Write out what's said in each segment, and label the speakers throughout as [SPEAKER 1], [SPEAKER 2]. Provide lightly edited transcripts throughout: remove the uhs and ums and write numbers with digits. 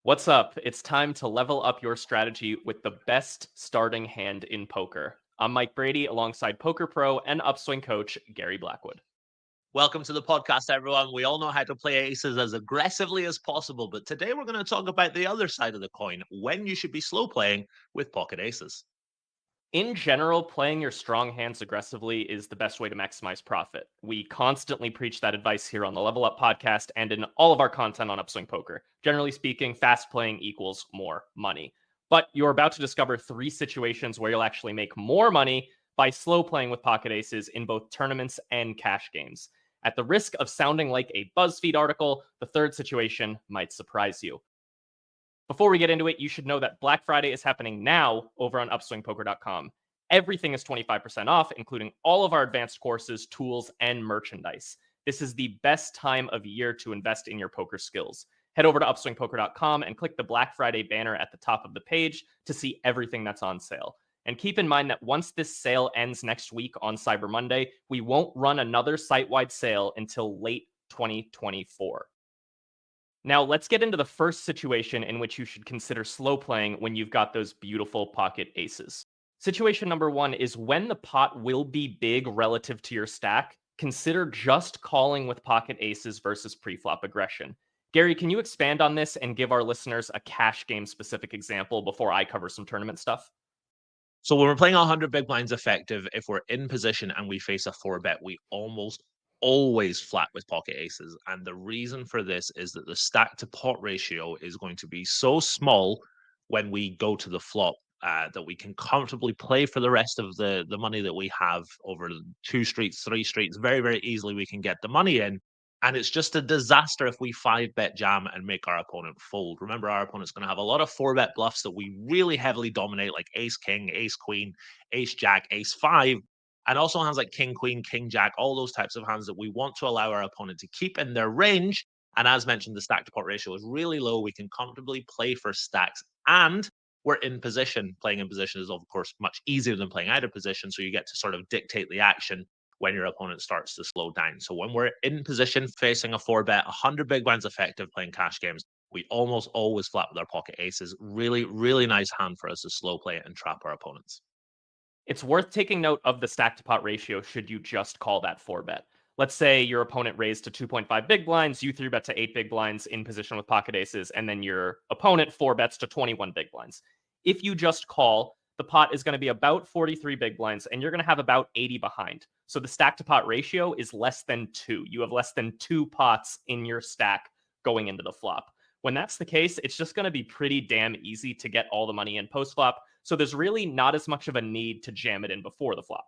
[SPEAKER 1] What's up? It's time to level up your strategy with the best starting hand in poker. I'm Mike Brady alongside Poker Pro and Upswing coach Gary Blackwood.
[SPEAKER 2] Welcome to the podcast, everyone. We all know how to play aces as aggressively as possible, but today we're going to talk about the other side of the coin, when you should be slow playing with pocket aces.
[SPEAKER 1] In general, playing your strong hands aggressively is the best way to maximize profit. We constantly preach that advice here on the Level Up podcast and in all of our content on Upswing Poker. Generally speaking, fast playing equals more money. But you're about to discover 3 situations where you'll actually make more money by slow playing with pocket aces in both tournaments and cash games. At the risk of sounding like a BuzzFeed article, the third situation might surprise you. Before we get into it, you should know that Black Friday is happening now over on upswingpoker.com. Everything is 25% off, including all of our advanced courses, tools, and merchandise. This is the best time of year to invest in your poker skills. Head over to upswingpoker.com and click the Black Friday banner at the top of the page to see everything that's on sale. And keep in mind that once this sale ends next week on Cyber Monday, we won't run another site-wide sale until late 2024. Now, let's get into the first situation in which you should consider slow playing when you've got those beautiful pocket aces. Situation number 1 is when the pot will be big relative to your stack, consider just calling with pocket aces versus preflop aggression. Gary, can you expand on this and give our listeners a cash game specific example before I cover some tournament stuff?
[SPEAKER 2] So when we're playing 100 big blinds effective, if we're in position and we face a 4-bet, we almost always flat with pocket aces. And the reason for this is that the stack to pot ratio is going to be so small when we go to the flop that we can comfortably play for the rest of the money that we have over 2 streets, 3 streets. Very, very easily we can get the money in. And it's just a disaster if we 5-bet jam and make our opponent fold. Remember, our opponent's going to have a lot of 4-bet bluffs that we really heavily dominate, like ace king, ace queen, ace jack, ace five, and also hands like king queen, king jack, all those types of hands that we want to allow our opponent to keep in their range. And as mentioned, the stack to pot ratio is really low. We can comfortably play for stacks, and we're in position. Playing in position is, of course, much easier than playing out of position. So you get to sort of dictate the action when your opponent starts to slow down. So when we're in position facing a 4-bet, 100 big blinds effective playing cash games, we almost always flat with our pocket aces. Really, really nice hand for us to slow play and trap our opponents.
[SPEAKER 1] It's worth taking note of the stack to pot ratio should you just call that 4-bet. Let's say your opponent raised to 2.5 big blinds, you 3-bet to 8 big blinds in position with pocket aces, and then your opponent 4-bets to 21 big blinds. If you just call, the pot is going to be about 43 big blinds, and you're going to have about 80 behind. So the stack to pot ratio is less than 2. You have less than 2 pots in your stack going into the flop. When that's the case, it's just going to be pretty damn easy to get all the money in post flop. So there's really not as much of a need to jam it in before the flop.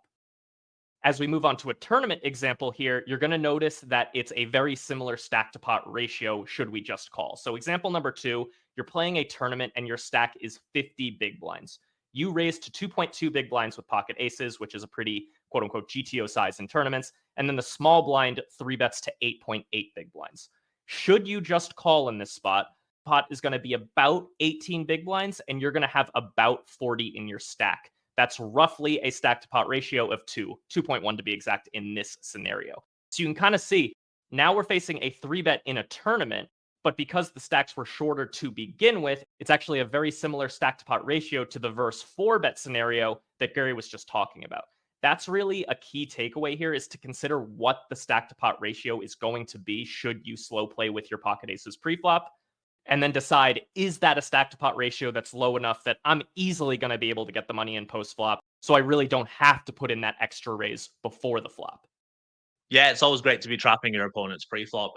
[SPEAKER 1] As we move on to a tournament example here, you're going to notice that it's a very similar stack to pot ratio should we just call. So example number 2, you're playing a tournament and your stack is 50 big blinds. You raise to 2.2 big blinds with pocket aces, which is a pretty quote unquote GTO size in tournaments. And then the small blind 3-bets to 8.8 big blinds. Should you just call in this spot, pot is going to be about 18 big blinds and you're going to have about 40 in your stack. That's roughly a stack to pot ratio of 2.1 to be exact in this scenario. So you can kind of see now we're facing a 3-bet in a tournament, but because the stacks were shorter to begin with, it's actually a very similar stack to pot ratio to the verse 4-bet scenario that Gary was just talking about. That's really a key takeaway here, is to consider what the stack to pot ratio is going to be should you slow play with your pocket aces preflop, and then decide, is that a stack to pot ratio that's low enough that I'm easily going to be able to get the money in post flop, so I really don't have to put in that extra raise before the flop.
[SPEAKER 2] Yeah, it's always great to be trapping your opponent's pre-flop.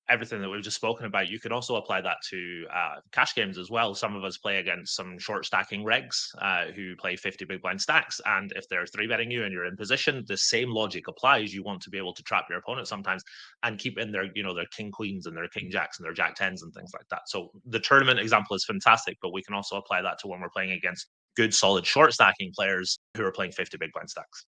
[SPEAKER 2] Everything that we've just spoken about, you can also apply that to cash games as well. Some of us play against some short stacking regs who play 50 big blind stacks. And if they're 3-betting you and you're in position, the same logic applies. You want to be able to trap your opponent sometimes and keep in their, their king queens and their king jacks and their jack tens and things like that. So the tournament example is fantastic, but we can also apply that to when we're playing against good, solid short stacking players who are playing 50 big blind stacks.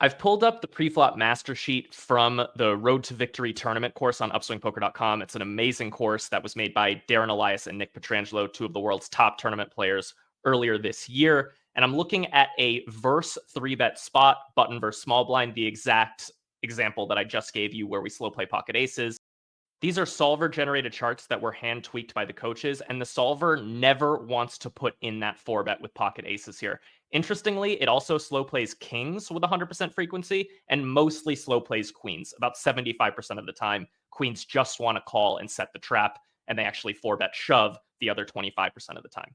[SPEAKER 1] I've pulled up the preflop master sheet from the Road to Victory tournament course on upswingpoker.com. It's an amazing course that was made by Darren Elias and Nick Petrangelo, 2 of the world's top tournament players, earlier this year. And I'm looking at a verse 3-bet spot, button versus small blind, the exact example that I just gave you where we slow play pocket aces. These are solver generated charts that were hand tweaked by the coaches, and the solver never wants to put in that 4-bet with pocket aces here. Interestingly, it also slow plays kings with 100% frequency and mostly slow plays queens. About 75% of the time, queens just want to call and set the trap, and they actually 4-bet shove the other 25% of the time.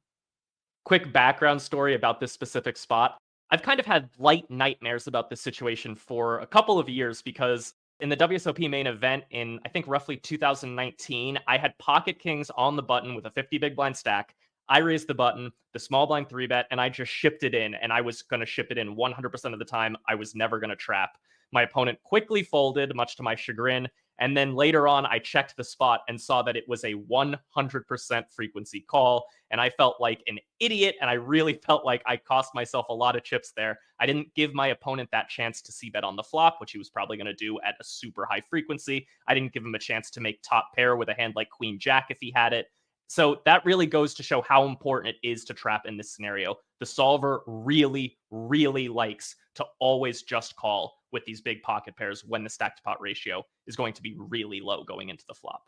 [SPEAKER 1] Quick background story about this specific spot. I've kind of had light nightmares about this situation for a couple of years because in the WSOP main event in, I think, roughly 2019, I had pocket kings on the button with a 50 big blind stack. I raised the button, the small blind 3-bet, and I just shipped it in, and I was going to ship it in 100% of the time. I was never going to trap. My opponent quickly folded, much to my chagrin, and then later on, I checked the spot and saw that it was a 100% frequency call. And I felt like an idiot. And I really felt like I cost myself a lot of chips there. I didn't give my opponent that chance to c-bet on the flop, which he was probably going to do at a super high frequency. I didn't give him a chance to make top pair with a hand like Queen Jack if he had it. So that really goes to show how important it is to trap in this scenario. The solver really, really likes to always just call with these big pocket pairs when the stack to pot ratio is going to be really low going into the flop.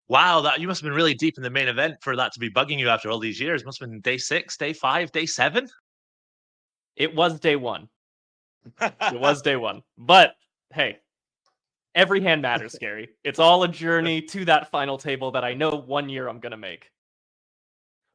[SPEAKER 2] Wow, that you must have been really deep in the main event for that to be bugging you after all these years. Must have been day 6, day 5, day 7.
[SPEAKER 1] It was day 1. It was day 1. But hey, every hand matters, Gary. It's all a journey to that final table that I know one year I'm going to make.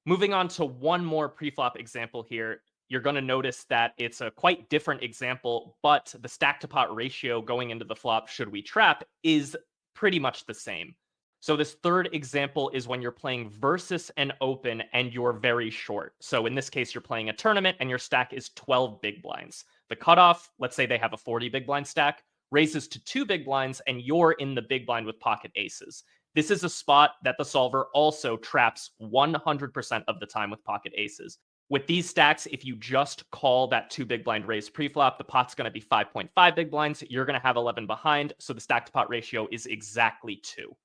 [SPEAKER 1] Moving on to one more preflop example here, you're going to notice that it's a quite different example, but the stack to pot ratio going into the flop, should we trap, is pretty much the same. So this third example is when you're playing versus an open and you're very short. So in this case, you're playing a tournament and your stack is 12 big blinds. The cutoff, let's say they have a 40 big blind stack, raises to 2 big blinds and you're in the big blind with pocket aces. This is a spot that the solver also traps 100% of the time with pocket aces. With these stacks, if you just call that 2 big blind raise preflop, the pot's going to be 5.5 big blinds. You're going to have 11 behind, so the stack to pot ratio is exactly 2.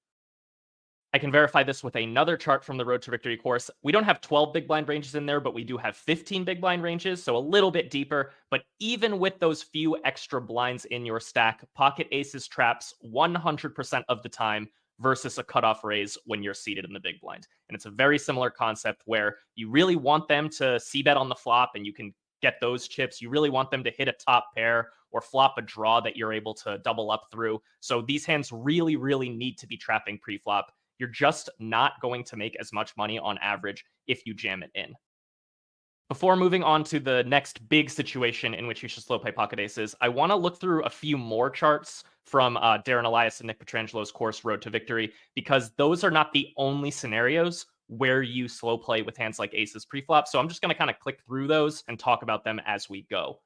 [SPEAKER 1] I can verify this with another chart from the Road to Victory course. We don't have 12 big blind ranges in there, but we do have 15 big blind ranges, so a little bit deeper. But even with those few extra blinds in your stack, pocket aces traps 100% of the time versus a cutoff raise when you're seated in the big blind. And it's a very similar concept where you really want them to c-bet on the flop and you can get those chips. You really want them to hit a top pair or flop a draw that you're able to double up through. So these hands really, really need to be trapping preflop. You're just not going to make as much money on average if you jam it in. Before moving on to the next big situation in which you should slow play pocket aces, I want to look through a few more charts from Darren Elias and Nick Petrangelo's course Road to Victory, because those are not the only scenarios where you slow play with hands like aces preflop. So I'm just going to kind of click through those and talk about them as we go.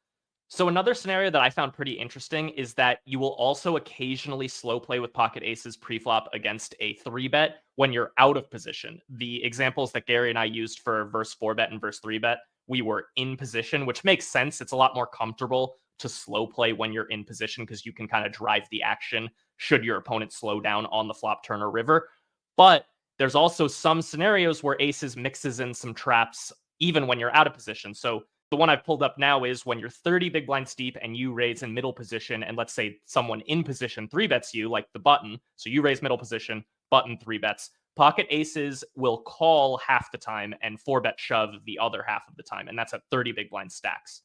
[SPEAKER 1] So another scenario that I found pretty interesting is that you will also occasionally slow play with pocket aces preflop against a 3-bet when you're out of position. The examples that Gary and I used for verse 4-bet and verse 3-bet, we were in position, which makes sense. It's a lot more comfortable to slow play when you're in position because you can kind of drive the action should your opponent slow down on the flop, turn, or river. But there's also some scenarios where aces mixes in some traps even when you're out of position. So the one I've pulled up now is when you're 30 big blinds deep and you raise in middle position, and let's say someone in position 3-bets you, like the button. So you raise middle position, button 3-bets. Pocket aces will call half the time and 4-bet shove the other half of the time, and that's at 30 big blind stacks.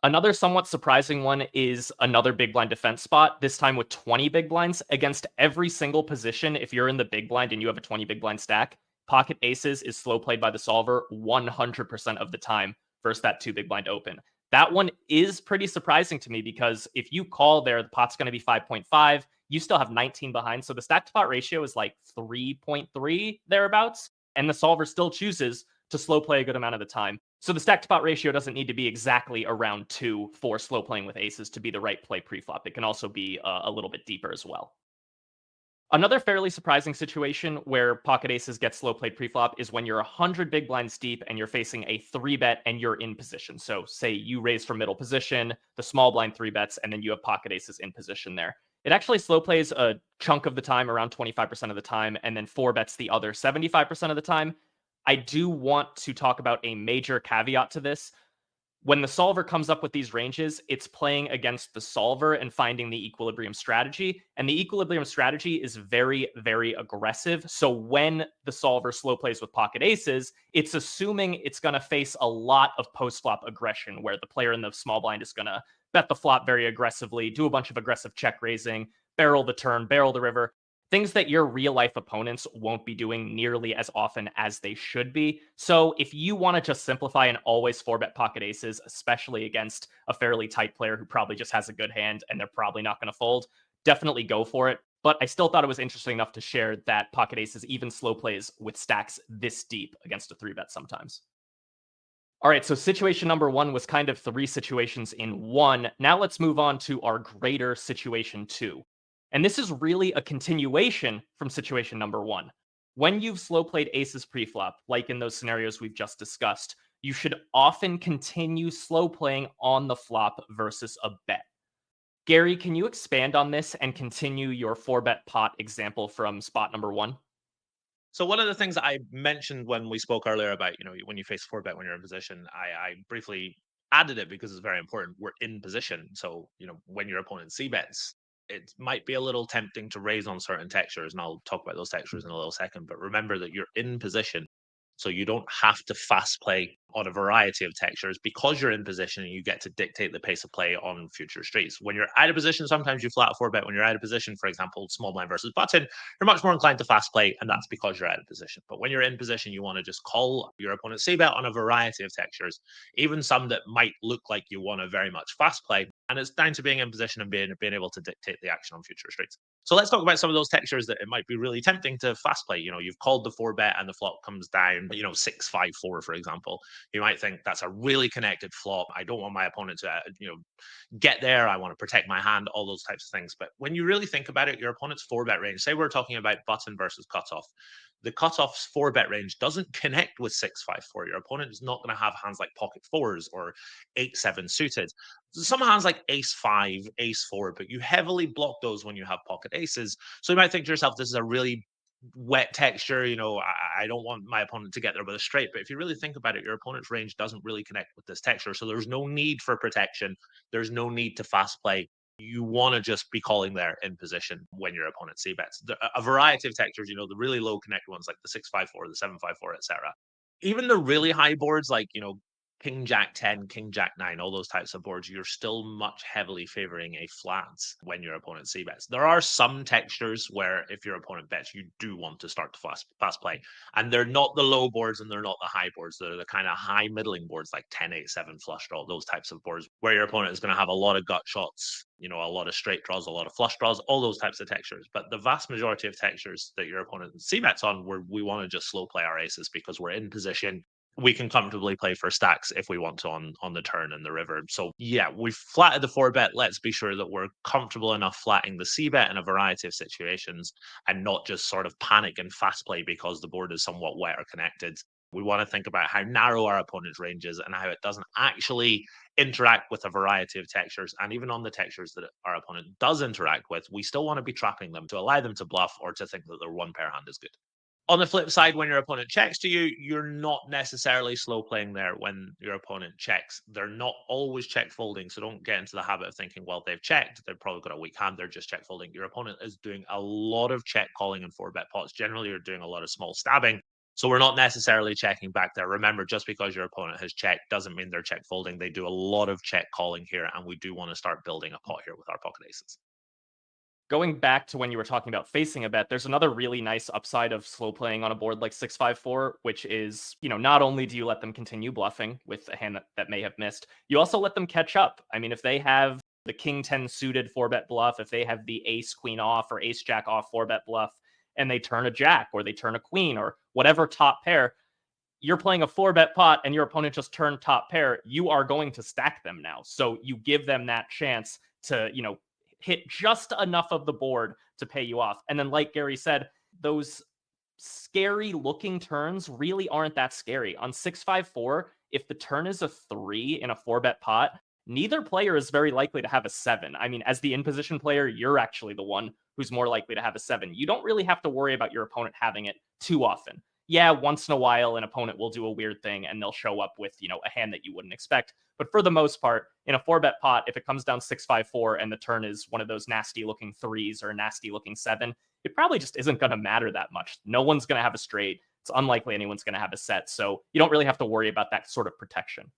[SPEAKER 1] Another somewhat surprising one is another big blind defense spot, this time with 20 big blinds against every single position. If you're in the big blind and you have a 20 big blind stack, pocket aces is slow played by the solver 100% of the time versus that 2 big blind open. That one is pretty surprising to me because if you call there, the pot's going to be 5.5. You still have 19 behind. So the stack to pot ratio is like 3.3 thereabouts. And the solver still chooses to slow play a good amount of the time. So the stack to pot ratio doesn't need to be exactly around 2 for slow playing with aces to be the right play preflop. It can also be a little bit deeper as well. Another fairly surprising situation where pocket aces get slow played preflop is when you're 100 big blinds deep and you're facing a 3-bet and you're in position. So say you raise from middle position, the small blind 3-bets, and then you have pocket aces in position there. It actually slow plays a chunk of the time, around 25% of the time, and then 4-bets the other 75% of the time. I do want to talk about a major caveat to this. When the solver comes up with these ranges, it's playing against the solver and finding the equilibrium strategy. And the equilibrium strategy is very, very aggressive. So when the solver slow plays with pocket aces, it's assuming it's going to face a lot of post-flop aggression, where the player in the small blind is going to bet the flop very aggressively, do a bunch of aggressive check raising, barrel the turn, barrel the river. Things that your real life opponents won't be doing nearly as often as they should be. So if you want to just simplify and always 4-bet pocket aces, especially against a fairly tight player who probably just has a good hand and they're probably not going to fold, definitely go for it. But I still thought it was interesting enough to share that pocket aces even slow plays with stacks this deep against a 3-bet sometimes. All right, so situation number 1 was kind of 3 situations in 1. Now let's move on to our greater situation 2. And this is really a continuation from situation number 1. When you've slow played aces preflop, like in those scenarios we've just discussed, you should often continue slow playing on the flop versus a bet. Gary, can you expand on this and continue your 4-bet pot example from spot number 1?
[SPEAKER 2] So one of the things that I mentioned when we spoke earlier about, when you face 4-bet when you're in position, I briefly added it because it's very important. We're in position. So, when your opponent c-bets, it might be a little tempting to raise on certain textures, and I'll talk about those textures in a little second. But remember that you're in position. So you don't have to fast play on a variety of textures because you're in position and you get to dictate the pace of play on future streets. When you're out of position, sometimes you flat 4-bet. When you're out of position, for example, small blind versus button, you're much more inclined to fast play, and that's because you're out of position. But when you're in position, you want to just call your opponent c-bet on a variety of textures, even some that might look like you want to very much fast play. And it's down to being in position and being able to dictate the action on future streets. So let's talk about some of those textures that it might be really tempting to fast play. You've called the 4-bet and the flop comes down, 6-5-4, for example. You might think that's a really connected flop. I don't want my opponent to, get there. I want to protect my hand, all those types of things. But when you really think about it, your opponent's 4-bet range, say we're talking about button versus cutoff. The cutoff's 4-bet range doesn't connect with 6-5-4. Your opponent is not going to have hands like pocket fours or 8-7 suited. Some hands like ace-5, ace-4, but you heavily block those when you have pocket aces. So you might think to yourself, this is a really wet texture. I don't want my opponent to get there with a straight. But if you really think about it, your opponent's range doesn't really connect with this texture. So there's no need for protection. There's no need to fast play. You want to just be calling there in position when your opponent c-bets. A variety of textures, the really low connect ones like the 6-5-4, the 7-5-4, etc. Even the really high boards like, King Jack 10, King Jack 9, all those types of boards, you're still much heavily favoring a flat when your opponent c-bets. There are some textures where if your opponent bets, you do want to start to fast play. And they're not the low boards and they're not the high boards. They're the kind of high middling boards like 10-8-7 flush draw, those types of boards where your opponent is going to have a lot of gut shots, a lot of straight draws, a lot of flush draws, all those types of textures. But the vast majority of textures that your opponent c-bets on, where we want to just slow play our aces because we're in position. We can comfortably play for stacks if we want to on the turn and the river. So yeah, we've flatted the 4-bet. Let's be sure that we're comfortable enough flatting the c-bet in a variety of situations and not just sort of panic and fast play because the board is somewhat wet or connected. We want to think about how narrow our opponent's range is and how it doesn't actually interact with a variety of textures. And even on the textures that our opponent does interact with, we still want to be trapping them to allow them to bluff or to think that their one pair hand is good. On the flip side, when your opponent checks to you, you're not necessarily slow playing there when your opponent checks. They're not always check folding, so don't get into the habit of thinking, well, they've checked, they've probably got a weak hand, they're just check folding. Your opponent is doing a lot of check calling in 4-bet pots. Generally, you're doing a lot of small stabbing, so we're not necessarily checking back there. Remember, just because your opponent has checked doesn't mean they're check folding. They do a lot of check calling here, and we do want to start building a pot here with our pocket aces.
[SPEAKER 1] Going back to when you were talking about facing a bet, there's another really nice upside of slow playing on a board like 6-5-4, which is, not only do you let them continue bluffing with a hand that may have missed, you also let them catch up. I mean, if they have the King 10 suited 4-bet bluff, if they have the ace queen off or ace jack off 4-bet bluff, and they turn a jack or they turn a queen or whatever top pair, you're playing a 4-bet pot and your opponent just turned top pair, you are going to stack them now. So you give them that chance to, hit just enough of the board to pay you off. And then, like Gary said, those scary looking turns really aren't that scary. On 6-5-4, if the turn is a 3 in a 4-bet pot, neither player is very likely to have a 7. I mean, as the in position player, you're actually the one who's more likely to have a 7. You don't really have to worry about your opponent having it too often. Yeah, once in a while, an opponent will do a weird thing and they'll show up with, a hand that you wouldn't expect. But for the most part, in a 4-bet pot, if it comes down 6-5-4 and the turn is one of those nasty looking threes or a nasty looking 7, it probably just isn't going to matter that much. No one's going to have a straight. It's unlikely anyone's going to have a set. So you don't really have to worry about that sort of protection.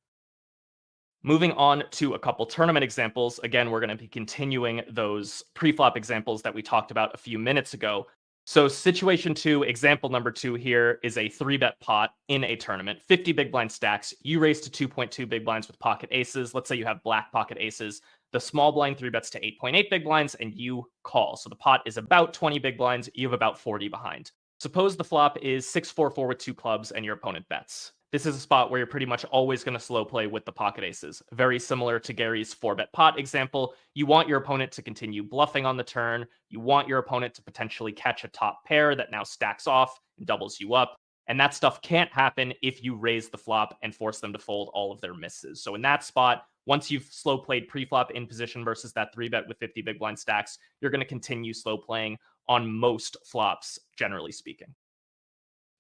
[SPEAKER 1] Moving on to a couple tournament examples. Again, we're going to be continuing those pre-flop examples that we talked about a few minutes ago. So situation 2, example number 2 here is a 3-bet pot in a tournament, 50 big blind stacks. You raise to 2.2 big blinds with pocket aces. Let's say you have black pocket aces. The small blind 3-bets to 8.8 big blinds and you call. So the pot is about 20 big blinds. You have about 40 behind. Suppose the flop is 6-4-4 with 2 clubs and your opponent bets. This is a spot where you're pretty much always going to slow play with the pocket aces. Very similar to Gary's 4-bet pot example. You want your opponent to continue bluffing on the turn. You want your opponent to potentially catch a top pair that now stacks off and doubles you up. And that stuff can't happen if you raise the flop and force them to fold all of their misses. So in that spot, once you've slow played pre-flop in position versus that 3-bet with 50 big blind stacks, you're going to continue slow playing on most flops, generally speaking.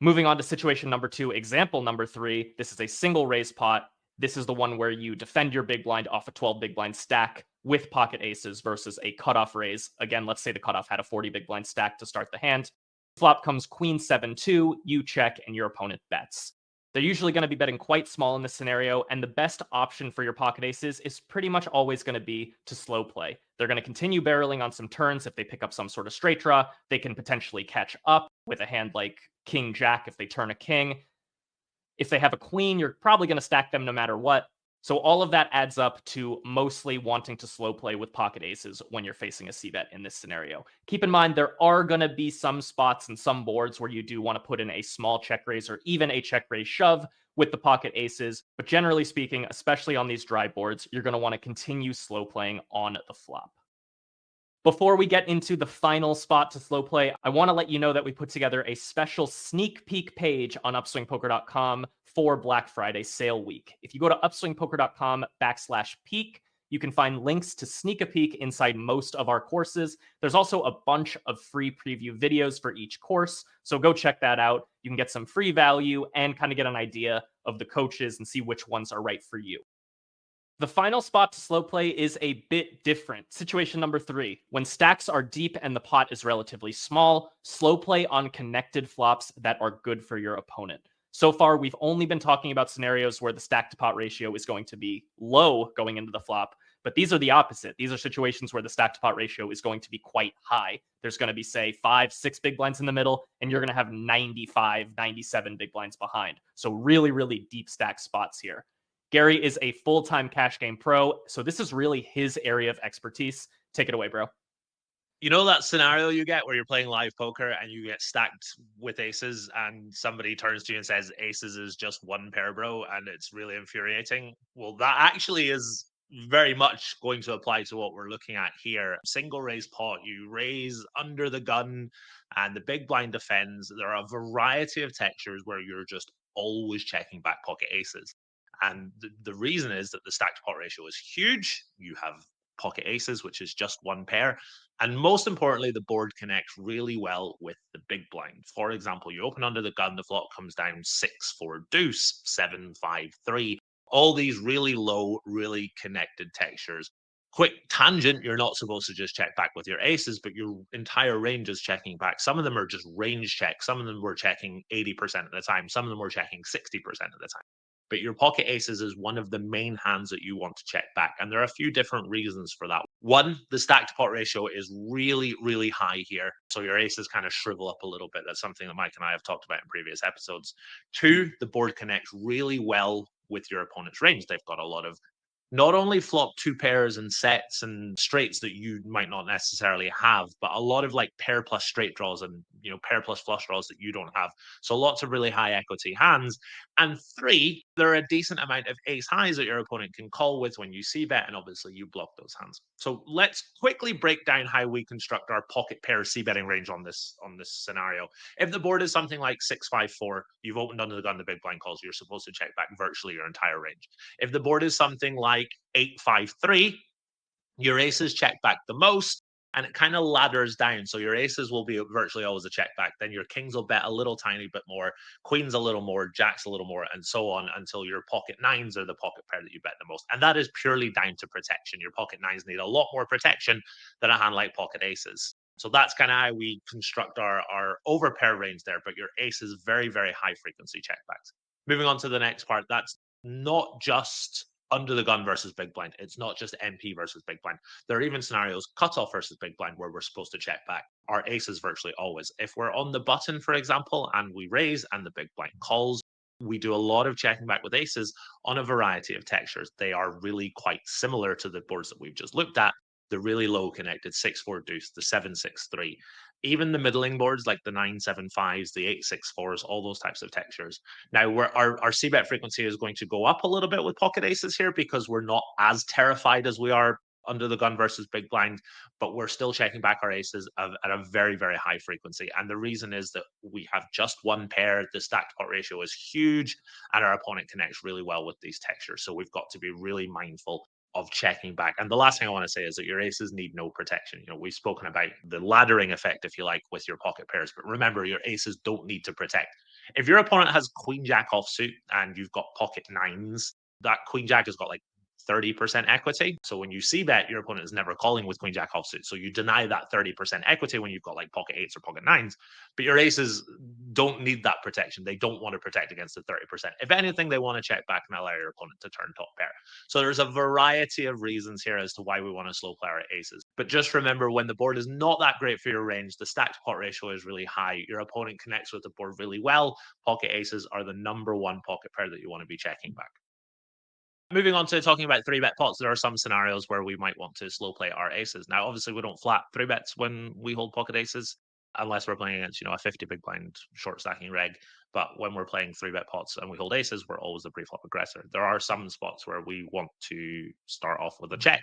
[SPEAKER 1] Moving on to situation number 2, example number 3. This is a single raise pot. This is the one where you defend your big blind off a 12 big blind stack with pocket aces versus a cutoff raise. Again, let's say the cutoff had a 40 big blind stack to start the hand. Flop comes queen 7-2, you check, and your opponent bets. They're usually going to be betting quite small in this scenario, and the best option for your pocket aces is pretty much always going to be to slow play. They're going to continue barreling on some turns. If they pick up some sort of straight draw, they can potentially catch up with a hand like King Jack if they turn a king. If they have a queen, you're probably going to stack them no matter what. So all of that adds up to mostly wanting to slow play with pocket aces when you're facing a c-bet in this scenario. Keep in mind, there are going to be some spots and some boards where you do want to put in a small check raise or even a check raise shove with the pocket aces. But generally speaking, especially on these dry boards, you're going to want to continue slow playing on the flop. Before we get into the final spot to slow play, I want to let you know that we put together a special sneak peek page on upswingpoker.com for Black Friday sale week. If you go to upswingpoker.com/peek, you can find links to sneak a peek inside most of our courses. There's also a bunch of free preview videos for each course, so go check that out. You can get some free value and kind of get an idea of the coaches and see which ones are right for you. The final spot to slow play is a bit different. Situation number 3. When stacks are deep and the pot is relatively small, slow play on connected flops that are good for your opponent. So far, we've only been talking about scenarios where the stack to pot ratio is going to be low going into the flop, but these are the opposite. These are situations where the stack to pot ratio is going to be quite high. There's going to be, say, 5, 6 big blinds in the middle, and you're going to have 95, 97 big blinds behind. So really, really deep stack spots here. Gary is a full-time cash game pro, so this is really his area of expertise. Take it away, bro.
[SPEAKER 2] You know that scenario you get where you're playing live poker and you get stacked with aces and somebody turns to you and says aces is just one pair, bro, and it's really infuriating? Well, that actually is very much going to apply to what we're looking at here. Single raise pot, you raise under the gun and the big blind defends. There are a variety of textures where you're just always checking back pocket aces. And the reason is that the stack to pot ratio is huge. You have pocket aces, which is just one pair. And most importantly, the board connects really well with the big blind. For example, you open under the gun, the flop comes down 6-4 deuce, 7-5-3. All these really low, really connected textures. Quick tangent, you're not supposed to just check back with your aces, but your entire range is checking back. Some of them are just range checks. Some of them were checking 80% of the time. Some of them were checking 60% of the time. But your pocket aces is one of the main hands that you want to check back. And there are a few different reasons for that. One, the stack to pot ratio is really, really high here. So your aces kind of shrivel up a little bit. That's something that Mike and I have talked about in previous episodes. Two, the board connects really well with your opponent's range. They've got a lot of not only flop 2 pairs and sets and straights that you might not necessarily have, but a lot of like pair plus straight draws and pair plus flush draws that you don't have. So lots of really high equity hands. And 3, there are a decent amount of ace highs that your opponent can call with when you see bet, and obviously you block those hands. So let's quickly break down how we construct our pocket pair c betting range on this scenario. If the board is something like 6-5-4, you've opened under the gun, the big blind calls, you're supposed to check back virtually your entire range. If the board is something like 8-5-3, your aces check back the most. And it kind of ladders down. So your aces will be virtually always a check back. Then your kings will bet a little tiny bit more, queens a little more, jacks a little more, and so on until your pocket nines are the pocket pair that you bet the most. And that is purely down to protection. Your pocket nines need a lot more protection than a hand like pocket aces. So that's kind of how we construct our overpair range there. But your ace is very, very high frequency checkbacks. Moving on to the next part, that's not just under the gun versus big blind. It's not just MP versus big blind. There are even scenarios cutoff versus big blind where we're supposed to check back. Our aces virtually always. If we're on the button, for example, and we raise and the big blind calls, we do a lot of checking back with aces on a variety of textures. They are really quite similar to the boards that we've just looked at. The really low connected 6-4 deuce, the 7-6-3, even the middling boards like the 9-7-5s, the 8-6-4s, all those types of textures. Now, our c-bet frequency is going to go up a little bit with pocket aces here because we're not as terrified as we are under the gun versus big blind, but we're still checking back our aces at a very, very high frequency. And the reason is that we have just one pair. The stack to pot ratio is huge, and our opponent connects really well with these textures. So we've got to be really mindful of checking back. And the last thing I want to say is that your aces need no protection. You know, we've spoken about the laddering effect, if you like, with your pocket pairs, but remember, your aces don't need to protect. If your opponent has queen jack offsuit and you've got pocket nines, that queen jack has got like 30% equity. So when you see bet, your opponent is never calling with queen jack offsuit. So you deny that 30% equity when you've got like pocket eights or pocket nines. But your aces don't need that protection. They don't want to protect against the 30%. If anything, they want to check back and allow your opponent to turn top pair. So there's a variety of reasons here as to why we want to slow play our aces. But just remember, when the board is not that great for your range, the stack to pot ratio is really high. Your opponent connects with the board really well. Pocket aces are the number one pocket pair that you want to be checking back. Moving on to talking about 3-bet pots, there are some scenarios where we might want to slow play our aces. Now, obviously, we don't flat 3-bets when we hold pocket aces, unless we're playing against, a 50 big blind short stacking reg. But when we're playing 3-bet pots and we hold aces, we're always the pre-flop aggressor. There are some spots where we want to start off with a check,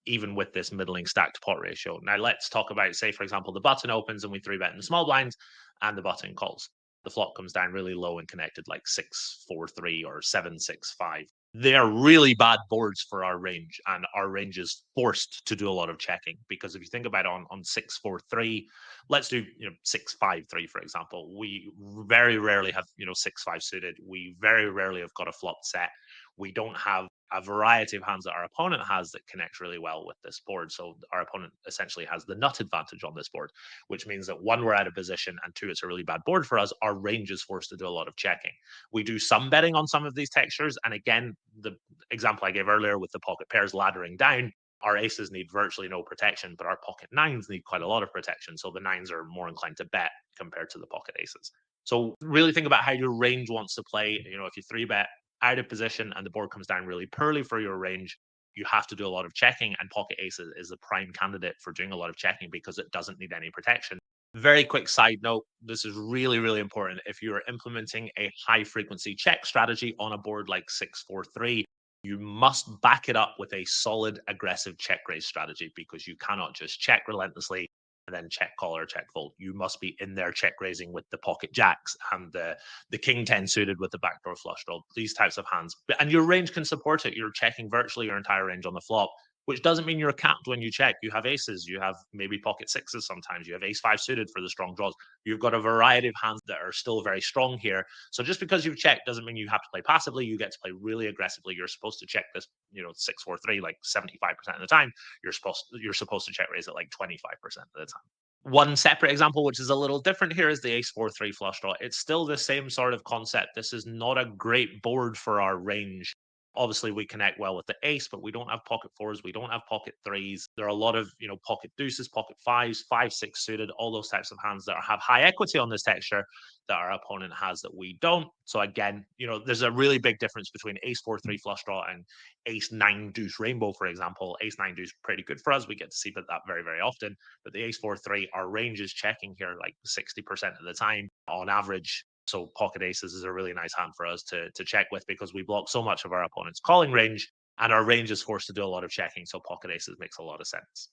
[SPEAKER 2] even with this middling stack to pot ratio. Now, let's talk about, say, for example, the button opens and we 3-bet in the small blinds and the button calls. The flop comes down really low and connected, like 6-4-3 or 7-6-5. They are really bad boards for our range, and our range is forced to do a lot of checking, because if you think about it, on 6-4-3, let's do 6-5-3, for example. We very rarely have 6-5 suited. We very rarely have got a flop set. We don't have a variety of hands that our opponent has that connects really well with this board. So our opponent essentially has the nut advantage on this board, which means that one, we're out of position, and two, it's a really bad board for us. Our range is forced to do a lot of checking. We do some betting on some of these textures. And again, the example I gave earlier with the pocket pairs laddering down, our aces need virtually no protection, but our pocket nines need quite a lot of protection. So the nines are more inclined to bet compared to the pocket aces. So really think about how your range wants to play. If you 3-bet out of position and the board comes down really poorly for your range, you have to do a lot of checking, and pocket aces is a prime candidate for doing a lot of checking because it doesn't need any protection. Very quick side note, this is really, really important. If you're implementing a high frequency check strategy on a board like 6-4-3, you must back it up with a solid aggressive check raise strategy, because you cannot just check relentlessly and then check call or check fold. You must be in there check raising with the pocket jacks and the king 10 suited with the backdoor flush draw, these types of hands. And your range can support it. You're checking virtually your entire range on the flop, which doesn't mean you're capped when you check. You have aces, you have maybe pocket sixes sometimes, you have ace-5 suited for the strong draws. You've got a variety of hands that are still very strong here. So just because you've checked doesn't mean you have to play passively. You get to play really aggressively. You're supposed to check this, 6-4-3 like 75% of the time. You're supposed to check raise it like 25% of the time. One separate example, which is a little different here, is the ace-4-3 flush draw. It's still the same sort of concept. This is not a great board for our range. Obviously, we connect well with the ace, but we don't have pocket fours. We don't have pocket threes. There are a lot of, pocket deuces, pocket fives, 5-6 suited, all those types of hands that have high equity on this texture that our opponent has that we don't. So again, there's a really big difference between ace-4-3 flush draw and ace-9 deuce rainbow, for example. Ace-9 deuce pretty good for us. We get to see that very, very often. But the ace-4-3, our range is checking here like 60% of the time on average. So pocket aces is a really nice hand for us to check with, because we block so much of our opponent's calling range, and our range is forced to do a lot of checking. So pocket aces makes a lot of sense.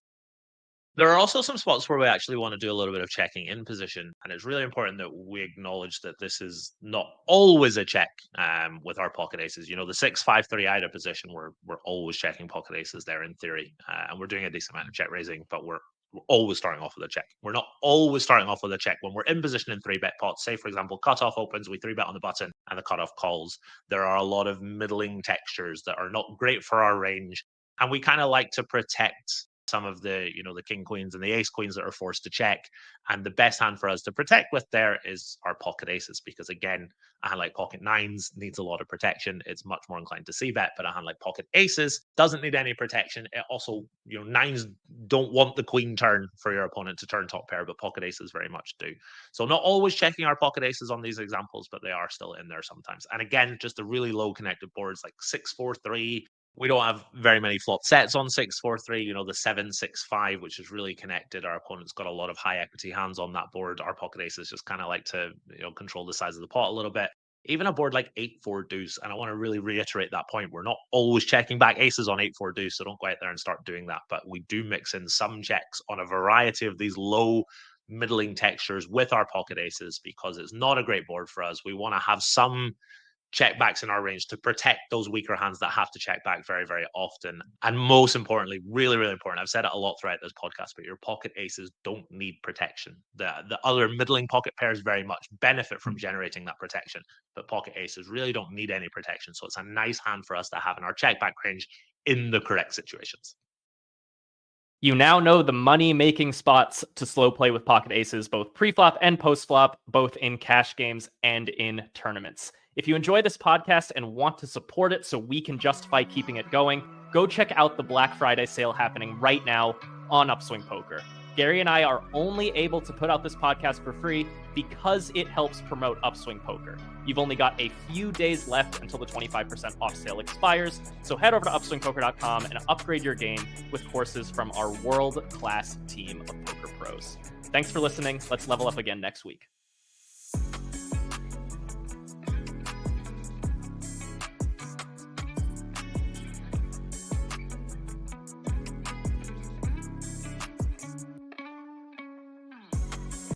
[SPEAKER 2] There are also some spots where we actually want to do a little bit of checking in position, and it's really important that we acknowledge that this is not always a check with our pocket aces. The 6-5-3 out of position, we're always checking pocket aces there in theory, and we're doing a decent amount of check raising, but we're we're always starting off with a check. We're not always starting off with a check. When we're in position in 3-bet pots, say, for example, cutoff opens, we 3-bet on the button, and the cutoff calls. There are a lot of middling textures that are not great for our range, and we kind of like to protect some of the, the king queens and the ace queens that are forced to check. And the best hand for us to protect with there is our pocket aces, because again, a hand like pocket nines needs a lot of protection. It's much more inclined to c-bet, but a hand like pocket aces doesn't need any protection. It also, nines don't want the queen turn for your opponent to turn top pair, but pocket aces very much do. So not always checking our pocket aces on these examples, but they are still in there sometimes. And again, just the really low connected boards like 6-4-3. We don't have very many flop sets on 6-4-3, the 7-6-5, which is really connected. Our opponent's got a lot of high equity hands on that board. Our pocket aces just kind of like to, control the size of the pot a little bit. Even a board like 8-4 deuce, and I want to really reiterate that point. We're not always checking back aces on 8-4 deuce, so don't go out there and start doing that. But we do mix in some checks on a variety of these low middling textures with our pocket aces, because it's not a great board for us. We want to have some check backs in our range to protect those weaker hands that have to check back very, very often. And most importantly, really, really important, I've said it a lot throughout this podcast, but your pocket aces don't need protection. The other middling pocket pairs very much benefit from generating that protection, but pocket aces really don't need any protection. So it's a nice hand for us to have in our check back range in the correct situations.
[SPEAKER 1] You now know the money-making spots to slow play with pocket aces, both pre-flop and post-flop, both in cash games and in tournaments. If you enjoy this podcast and want to support it so we can justify keeping it going, go check out the Black Friday sale happening right now on Upswing Poker. Gary and I are only able to put out this podcast for free because it helps promote Upswing Poker. You've only got a few days left until the 25% off sale expires, so head over to upswingpoker.com and upgrade your game with courses from our world-class team of poker pros. Thanks for listening. Let's level up again next week.